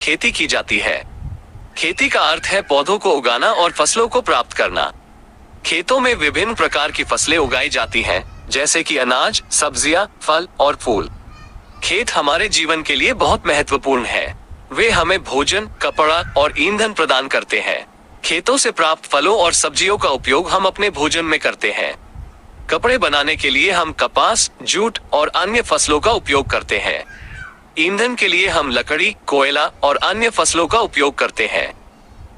खेती की जाती है। खेती का अर्थ है पौधों को उगाना और फसलों को प्राप्त करना। खेतों में विभिन्न प्रकार की फसलें उगाई जाती हैं, जैसे कि अनाज, सब्जियां, फल और फूल। खेत हमारे जीवन के लिए बहुत महत्वपूर्ण है। वे हमें भोजन, कपड़ा और ईंधन प्रदान करते हैं। खेतों से प्राप्त फलों और सब्जियों का उपयोग हम अपने भोजन में करते हैं। कपड़े बनाने के लिए हम कपास, जूट और अन्य फसलों का उपयोग करते हैं। ईंधन के लिए हम लकड़ी, कोयला और अन्य फसलों का उपयोग करते हैं।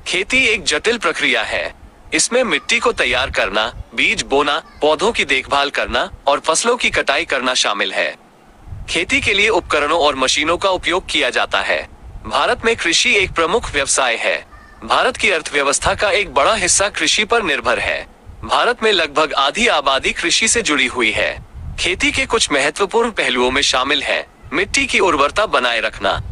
खेती एक जटिल प्रक्रिया है। इसमें मिट्टी को तैयार करना, बीज बोना, पौधों की देखभाल करना और फसलों की कटाई करना शामिल है। खेती के लिए उपकरणों और मशीनों का उपयोग किया जाता है। भारत में कृषि एक प्रमुख व्यवसाय है। भारत की अर्थव्यवस्था का एक बड़ा हिस्सा कृषि पर निर्भर है। भारत में लगभग आधी आबादी कृषि से जुड़ी हुई है। खेती के कुछ महत्वपूर्ण पहलुओं में शामिल है मिट्टी की उर्वरता बनाए रखना,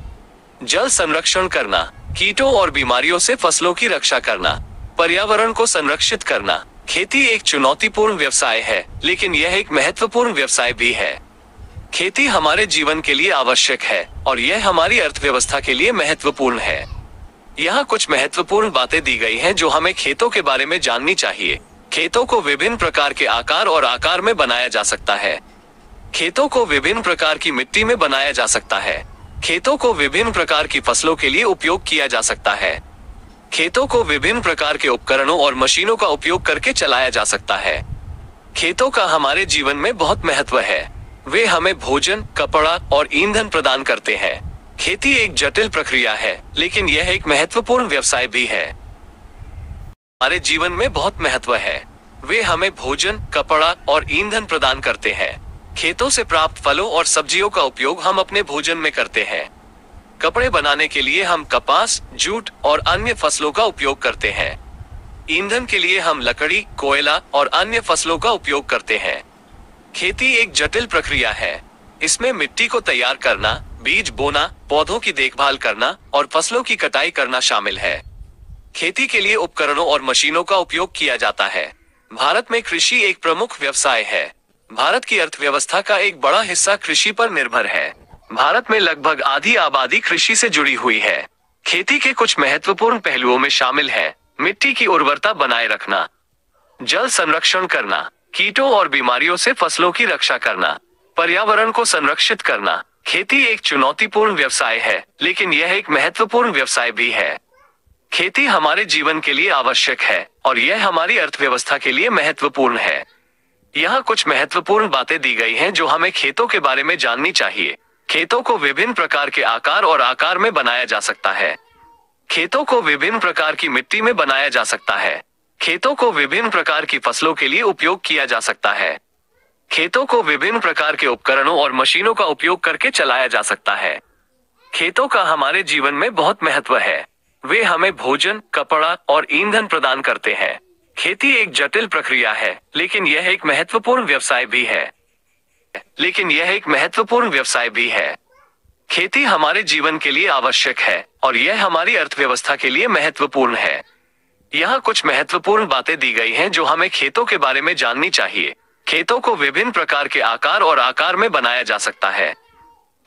जल संरक्षण करना, कीटों और बीमारियों से फसलों की रक्षा करना, पर्यावरण को संरक्षित करना। खेती एक चुनौतीपूर्ण व्यवसाय है, लेकिन यह एक महत्वपूर्ण व्यवसाय भी है। खेती हमारे जीवन के लिए आवश्यक है और यह हमारी अर्थव्यवस्था के लिए महत्वपूर्ण है। यहाँ कुछ महत्वपूर्ण बातें दी गई हैं जो हमें खेतों के बारे में जाननी चाहिए। खेतों को विभिन्न प्रकार के आकार और आकार में बनाया जा सकता है। खेतों को विभिन्न प्रकार की मिट्टी में बनाया जा सकता है। खेतों को विभिन्न प्रकार की फसलों के लिए उपयोग किया जा सकता है। खेतों को विभिन्न प्रकार के उपकरणों और मशीनों का उपयोग करके चलाया जा सकता है। खेतों का हमारे जीवन में बहुत महत्व है। वे हमें भोजन, कपड़ा और ईंधन प्रदान करते हैं। खेती एक जटिल प्रक्रिया है, लेकिन यह एक महत्वपूर्ण व्यवसाय भी है। हमारे जीवन में बहुत महत्व है। वे हमें भोजन, कपड़ा और ईंधन प्रदान करते हैं। खेतों से प्राप्त फलों और सब्जियों का उपयोग हम अपने भोजन में करते हैं। कपड़े बनाने के लिए हम कपास, जूट और अन्य फसलों का उपयोग करते हैं। ईंधन के लिए हम लकड़ी, कोयला और अन्य फसलों का उपयोग करते हैं। खेती एक जटिल प्रक्रिया है। इसमें मिट्टी को तैयार करना, बीज बोना, पौधों की देखभाल करना और फसलों की कटाई करना शामिल है। खेती के लिए उपकरणों और मशीनों का उपयोग किया जाता है। भारत में कृषि एक प्रमुख व्यवसाय है। भारत की अर्थव्यवस्था का एक बड़ा हिस्सा कृषि पर निर्भर है। भारत में लगभग आधी आबादी कृषि से जुड़ी हुई है। खेती के कुछ महत्वपूर्ण पहलुओं में शामिल है मिट्टी की उर्वरता बनाए रखना, जल संरक्षण करना, कीटों और बीमारियों से फसलों की रक्षा करना, पर्यावरण को संरक्षित करना। खेती एक चुनौतीपूर्ण व्यवसाय है, लेकिन यह एक महत्वपूर्ण व्यवसाय भी है। खेती हमारे जीवन के लिए आवश्यक है और यह हमारी अर्थव्यवस्था के लिए महत्वपूर्ण है। यहाँ कुछ महत्वपूर्ण बातें दी गई हैं जो हमें खेतों के बारे में जाननी चाहिए। खेतों को विभिन्न प्रकार के आकार और आकार में बनाया जा सकता है। खेतों को विभिन्न प्रकार की मिट्टी में बनाया जा सकता है। खेतों को विभिन्न प्रकार की फसलों के लिए उपयोग किया जा सकता है। खेतों को विभिन्न प्रकार के उपकरणों और मशीनों का उपयोग करके चलाया जा सकता है। खेतों का हमारे जीवन में बहुत महत्व है। वे हमें भोजन, कपड़ा और ईंधन प्रदान करते हैं। खेती एक जटिल प्रक्रिया है, लेकिन यह एक महत्वपूर्ण व्यवसाय भी है। खेती हमारे जीवन के लिए आवश्यक है और यह हमारी अर्थव्यवस्था के लिए महत्वपूर्ण है। यहाँ कुछ महत्वपूर्ण बातें दी गई हैं जो हमें खेतों के बारे में जाननी चाहिए। खेतों को विभिन्न प्रकार के आकार और आकार में बनाया जा सकता है।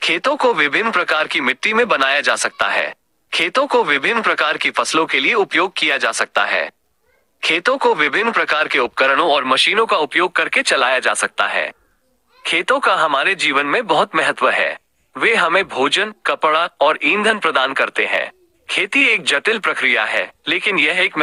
खेतों को विभिन्न प्रकार की मिट्टी में बनाया जा सकता है। खेतों को विभिन्न प्रकार की फसलों के लिए उपयोग किया जा सकता है। खेतों को विभिन्न प्रकार के उपकरणों और मशीनों का उपयोग करके चलाया जा सकता है। खेतों का हमारे जीवन में बहुत महत्व है। वे हमें भोजन, कपड़ा और ईंधन प्रदान करते हैं। खेती एक जटिल प्रक्रिया है, लेकिन यह एक